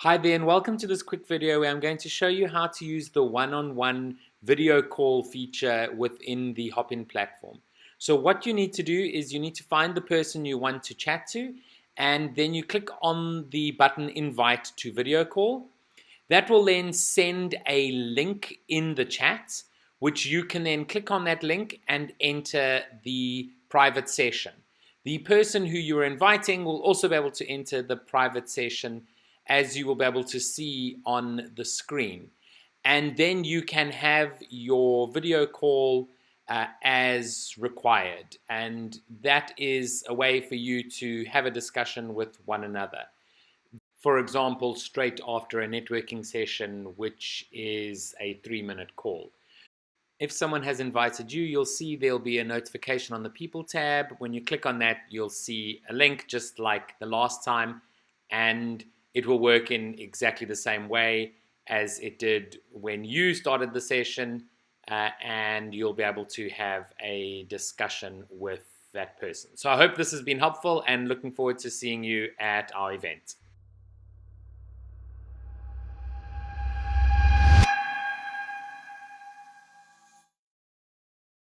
Hi there and welcome to this quick video where I'm going to show you how to use the one-on-one video call feature within the Hopin platform. So what you need to do is you need to find the person you want to chat to, and then you click on the button invite to video call. That will then send a link in the chat, which you can then click on that link and enter the private session. The person who you're inviting will also be able to enter the private session, as you will be able to see on the screen. And then you can have your video call as required. And that is a way for you to have a discussion with one another. For example, straight after a networking session, which is a 3-minute call. If someone has invited you, you'll see there'll be a notification on the People tab. When you click on that, you'll see a link just like the last time, and it will work in exactly the same way as it did when you started the session, and you'll be able to have a discussion with that person. So I hope this has been helpful and looking forward to seeing you at our event.